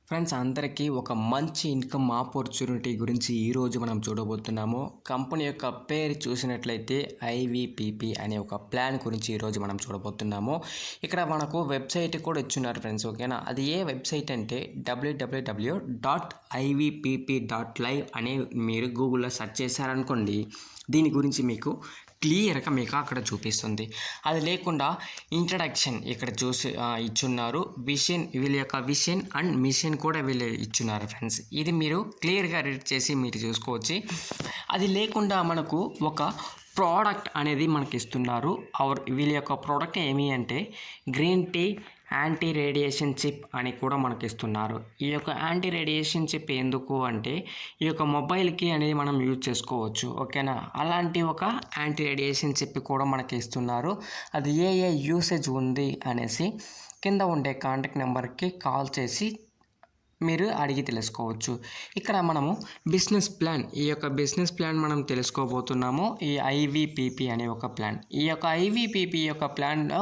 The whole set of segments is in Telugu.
ఫ్రెండ్స్ అందరికీ ఒక మంచి ఇన్కమ్ ఆపర్చునిటీ గురించి ఈరోజు మనం చూడబోతున్నాము. కంపెనీ యొక్క పేరు చూసినట్లయితే ఐవీపీపీ అనే ఒక ప్లాన్ గురించి ఈరోజు మనం చూడబోతున్నాము. ఇక్కడ మనకు వెబ్సైట్ కూడా ఇచ్చున్నారు ఫ్రెండ్స్, ఓకేనా. అది ఏ వెబ్సైట్ అంటే www.ivpp.live అని మీరు గూగుల్లో సెర్చ్ చేశారనుకోండి, దీని గురించి మీకు క్లియర్గా మీకు అక్కడ చూపిస్తుంది. అది లేకుండా ఇంట్రడక్షన్ ఇక్కడ ఇచ్చున్నారు. వీళ్ళ యొక్క విషన్ అండ్ మిషన్ కూడా వీళ్ళు ఇచ్చున్నారు ఫ్రెండ్స్. ఇది మీరు క్లియర్గా రీడ్ చేసి మీరు చూసుకోవచ్చు. అది లేకుండా మనకు ఒక ప్రోడక్ట్ అనేది మనకి ఇస్తున్నారు. వీళ్ళ యొక్క ప్రోడక్ట్ ఏమి అంటే green tea anti radiation chip అని కూడా మనకి ఇస్తున్నారు. ఈ యొక్క యాంటీ రేడియేషన్ చిప్ ఎందుకు అంటే ఈ యొక్క మొబైల్కి అనేది మనం యూజ్ చేసుకోవచ్చు, ఓకేనా. అలాంటి ఒక యాంటీ రేడియేషన్ చిప్ కూడా మనకి ఇస్తున్నారు. అది ఏ యూసేజ్ ఉంది అనేసి కింద ఉండే కాంటాక్ట్ నెంబర్కి కాల్ చేసి మీరు అడిగి తెలుసుకోవచ్చు. ఇక్కడ మనము బిజినెస్ ప్లాన్, ఈ యొక్క బిజినెస్ ప్లాన్ మనం తెలుసుకోబోతున్నాము. ఈ ఐవీపీపీ అనే ఒక ప్లాన్, ఈ యొక్క ఐవీపీపీ యొక్క ప్లాన్లో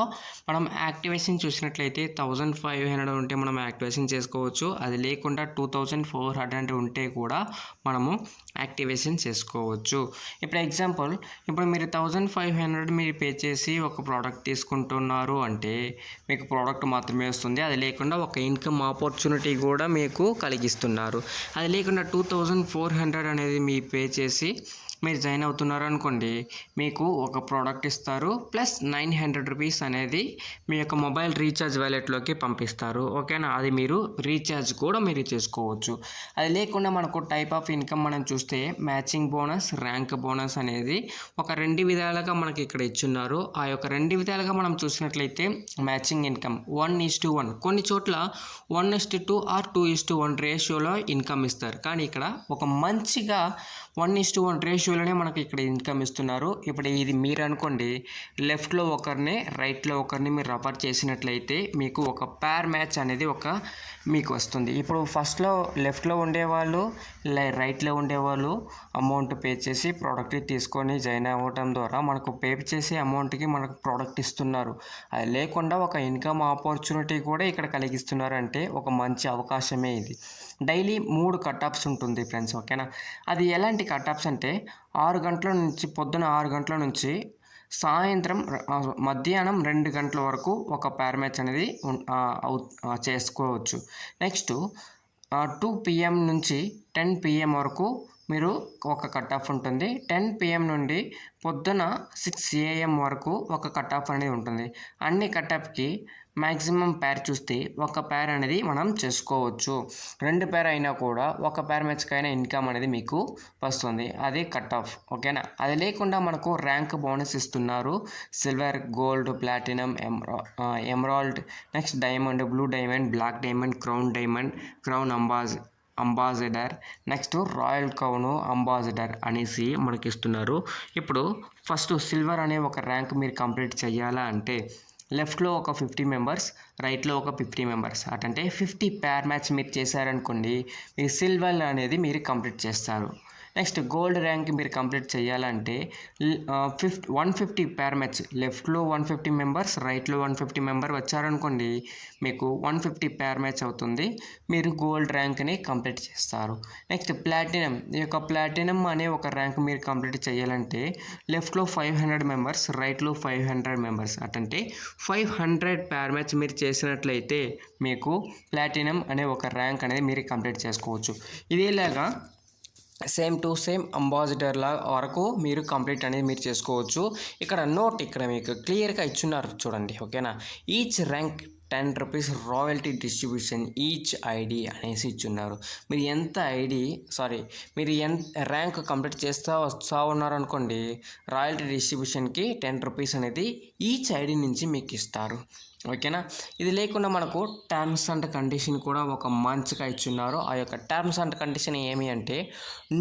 మనం యాక్టివేషన్ చూసినట్లయితే 1500 ఉంటే మనం యాక్టివేషన్ చేసుకోవచ్చు. అది లేకుండా 2400 ఉంటే కూడా మనము యాక్టివేషన్ చేసుకోవచ్చు. ఇప్పుడు ఎగ్జాంపుల్, ఇప్పుడు మీరు 1500 మీరు పే చేసి ఒక ప్రోడక్ట్ తీసుకుంటున్నారు అంటే మీకు ప్రోడక్ట్ మాత్రమే వస్తుంది. అది లేకుండా ఒక ఇన్కమ్ ఆపర్చునిటీ కూడా మీకు కలిగిస్తున్నారు. అది లేకుండా 2400 అనేది మీ పే చేసి మీరు జాయిన్ అవుతున్నారు అనుకోండి, మీకు ఒక ప్రోడక్ట్ ఇస్తారు ప్లస్ 900 రూపీస్ అనేది మీ యొక్క మొబైల్ రీఛార్జ్ వ్యాలెట్లోకి పంపిస్తారు, ఓకేనా. అది మీరు రీఛార్జ్ కూడా మీరు చేసుకోవచ్చు. అది లేకుండా మనకు టైప్ ఆఫ్ ఇన్కమ్ మనం చూస్తే మ్యాచింగ్ బోనస్, ర్యాంక్ బోనస్ అనేది ఒక 2 విధాలుగా మనకి ఇక్కడ ఇచ్చున్నారు. ఆ యొక్క 2 విధాలుగా మనం చూసినట్లయితే మ్యాచింగ్ ఇన్కమ్ 1:1, కొన్ని చోట్ల 1:2 ఆర్ 2:1 రేషియోలో ఇన్కమ్ ఇస్తారు. కానీ ఇక్కడ ఒక మంచిగా 1:1 రేషియోలోనే మనకి ఇక్కడ ఇన్కమ్ ఇస్తున్నారు. ఇప్పుడు ఇది మీరు అనుకోండి, లెఫ్ట్లో ఒకరిని రైట్లో ఒకరిని మీరు రెఫర్ చేసినట్లయితే మీకు ఒక పేర్ మ్యాచ్ అనేది మీకు వస్తుంది. ఇప్పుడు ఫస్ట్లో లెఫ్ట్లో ఉండేవాళ్ళు రైట్లో ఉండేవాళ్ళు అమౌంట్ పే చేసి ప్రోడక్ట్ తీసుకొని జాయిన్ అవ్వటం ద్వారా మనకు పే చేసే అమౌంట్కి మనకు ప్రోడక్ట్ ఇస్తున్నారు. అది లేకుండా ఒక ఇన్కమ్ ఆపర్చునిటీ కూడా ఇక్కడ కలిగిస్తున్నారు. అంటే ఒక మంచి అవకాశమే ఇది. డైలీ 3 కట్-ఆఫ్స్ ఉంటుంది ఫ్రెండ్స్, ఓకేనా. అది ఎలాంటి కట్-ఆఫ్స్ అంటే 6 గంటల నుంచి, పొద్దున 6 గంటల నుంచి సాయంత్రం మధ్యాహ్నం 2 గంటల వరకు ఒక పేర్ మ్యాచ్ అనేది చేసుకోవచ్చు. నెక్స్ట్ 2 PM నుంచి 10 PM వరకు మీరు ఒక కట్ ఆఫ్ ఉంటుంది. 10 PM నుండి పొద్దున 6 AM వరకు ఒక కట్ ఆఫ్ అనేది ఉంటుంది. అన్ని కట్ ఆఫ్కి మ్యాక్సిమం పేర్ చూస్తే ఒక పేర్ అనేది మనం చేసుకోవచ్చు. 2 పేర్ అయినా కూడా ఒక పేర్ మ్యాచ్కైనా ఇన్కమ్ అనేది మీకు వస్తుంది. అది కట్ ఆఫ్, ఓకేనా. అది లేకుండా మనకు ర్యాంక్ బోనస్ ఇస్తున్నారు. Silver, gold, platinum, emerald, next diamond, blue diamond, black diamond, crown ambassador, next royal crown ambassador అనేసి మనకి ఇస్తున్నారు. ఇప్పుడు ఫస్ట్ సిల్వర్ అనే ఒక ర్యాంక్ మీరు కంప్లీట్ చేయాలా అంటే లెఫ్ట్లో ఒక 50 మెంబర్స్, రైట్లో ఒక 50 మెంబర్స్, అంటే 50 పేర్ మ్యాచ్ మీరు చేశారనుకోండి, మీ సిల్వర్ అనేది మీరు కంప్లీట్ చేస్తారు. నెక్స్ట్ గోల్డ్ ర్యాంక్ మీరు కంప్లీట్ చేయాలంటే 150 పేర్ మ్యాచ్, లెఫ్ట్లో 150 మెంబర్స్, రైట్లో 150 మెంబర్ వచ్చారనుకోండి, మీకు 150 పేర్ మ్యాచ్ అవుతుంది. మీరు గోల్డ్ ర్యాంక్ని కంప్లీట్ చేస్తారు. నెక్స్ట్ ప్లాటినం, ఈ యొక్క ప్లాటినం అనే ఒక ర్యాంక్ మీరు కంప్లీట్ చేయాలంటే లెఫ్ట్లో 500 మెంబర్స్, రైట్లో 500 మెంబర్స్, అంటే 500 పేర్ మ్యాచ్ మీరు చేసినట్లయితే మీకు ప్లాటినం అనే ఒక ర్యాంక్ అనేది మీరు కంప్లీట్ చేసుకోవచ్చు. ఇదేలాగా సేమ్ టు సేమ్ అంబాసిడర్ల వరకు మీరు కంప్లీట్ అనేది మీరు చేసుకోవచ్చు. ఇక్కడ ఇక్కడ మీకు క్లియర్గా ఇచ్చున్నారు చూడండి, ఓకేనా. Each rank 10 rupees royalty distribution each ID అనేసి ఇచ్చున్నారు. మీరు ఎంత ర్యాంక్ కంప్లీట్ వస్తూ ఉన్నారనుకోండి, రాయల్టీ డిస్ట్రిబ్యూషన్కి 10 రూపీస్ అనేది ఈచ్ ఐడి నుంచి మీకు ఇస్తారు, ఓకేనా. ఇది లేకుండా మనకు టర్మ్స్ అండ్ కండిషన్ కూడా ఒక మంచిగా ఇచ్చున్నారు. ఆ యొక్క టర్మ్స్ అండ్ కండిషన్ ఏమి అంటే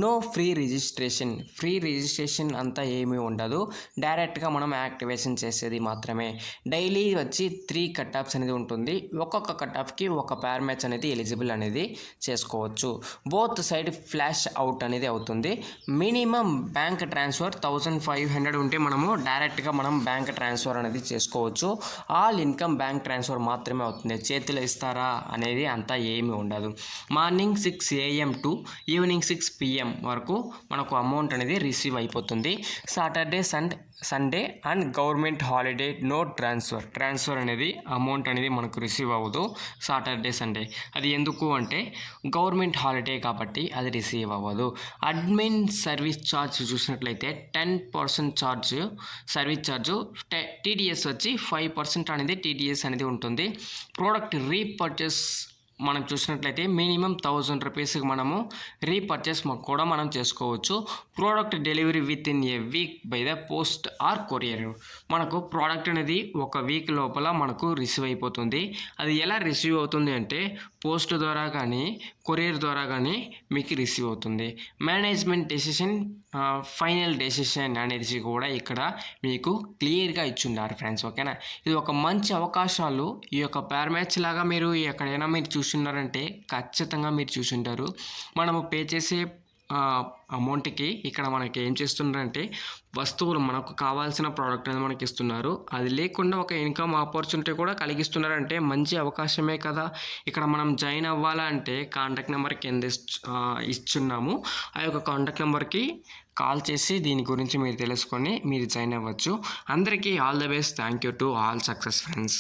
నో ఫ్రీ రిజిస్ట్రేషన్ అంతా ఏమీ ఉండదు. డైరెక్ట్గా మనం యాక్టివేషన్ చేసేది మాత్రమే. డైలీ వచ్చి 3 కట్-ఆఫ్స్ అనేది ఉంటుంది. ఒక్కొక్క కట్-ఆఫ్కి ఒక పేర్ మ్యాచ్ అనేది ఎలిజిబుల్ అనేది చేసుకోవచ్చు. బోత్ సైడ్ ఫ్లాష్ అవుట్ అనేది అవుతుంది. మినిమం బ్యాంక్ ట్రాన్స్ఫర్ 1500 ఉంటే మనము డైరెక్ట్గా బ్యాంక్ ట్రాన్స్ఫర్ అనేది చేసుకోవచ్చు. ఆల్ ఇన్కమ్ కేవలం బ్యాంక్ ట్రాన్స్ఫర్ మాత్రమే అవుతుంది. చేతిలో ఇస్తారా అనేది అంతా ఏమీ ఉండదు. Morning 6 AM to evening 6 PM వరకు మనకు అమౌంట్ అనేది రిసీవ్ అయిపోతుంది. Saturday Sunday and government holiday no transfer అనేది అమౌంట్ అనేది మనకు రిసీవ్ అవ్వదు సాటర్డే సండే. అది ఎందుకు అంటే గవర్నమెంట్ హాలిడే కాబట్టి అది రిసీవ్ అవ్వదు. అడ్మిన్ సర్వీస్ ఛార్జ్ చూసినట్లయితే 10% సర్వీస్ ఛార్జ్, TDS వచ్చి 5% అనేది TDS అనేది ఉంటుంది. ప్రోడక్ట్ రీపర్చేస్ మనం చూసినట్లయితే మినిమం 1000 రూపీస్కి మనము రీపర్చేస్ కూడా మనం చేసుకోవచ్చు. Product delivery within a week by the post or courier. మనకు ప్రోడక్ట్ అనేది ఒక వీక్ లోపల మనకు రిసీవ్ అయిపోతుంది. అది ఎలా రిసీవ్ అవుతుంది అంటే పోస్ట్ ద్వారా కానీ కొరియర్ ద్వారా కానీ మీకు రిసీవ్ అవుతుంది. మేనేజ్మెంట్ డెసిషన్, ఫైనల్ డెసిషన్ అనేది కూడా ఇక్కడ మీకు క్లియర్గా ఇచ్చున్నారు ఫ్రెండ్స్. ఓకేనా, ఇది ఒక మంచి అవకాశాలు. ఈ యొక్క పేర్ మ్యాచ్ లాగా మీరు ఎక్కడైనా మీరు చూస్తున్నారంటే ఖచ్చితంగా మీరు చూసుంటారు. మనము పే చేసే అమౌంట్కి ఇక్కడ మనకి ఏం చేస్తున్నారంటే వస్తువులు, మనకు కావాల్సిన ప్రోడక్ట్ అనేది మనకి ఇస్తున్నారు. అది లేకుండా ఒక ఇన్కమ్ ఆపర్చునిటీ కూడా కలిగిస్తున్నారంటే మంచి అవకాశమే కదా. ఇక్కడ మనం జాయిన్ అవ్వాలంటే కాంటాక్ట్ నెంబర్ కింద ఇచ్చున్నాము. ఆ యొక్క కాంటాక్ట్ నెంబర్కి కాల్ చేసి దీని గురించి మీరు తెలుసుకొని మీరు జాయిన్ అవ్వచ్చు. అందరికీ all the best. Thank you to all success friends.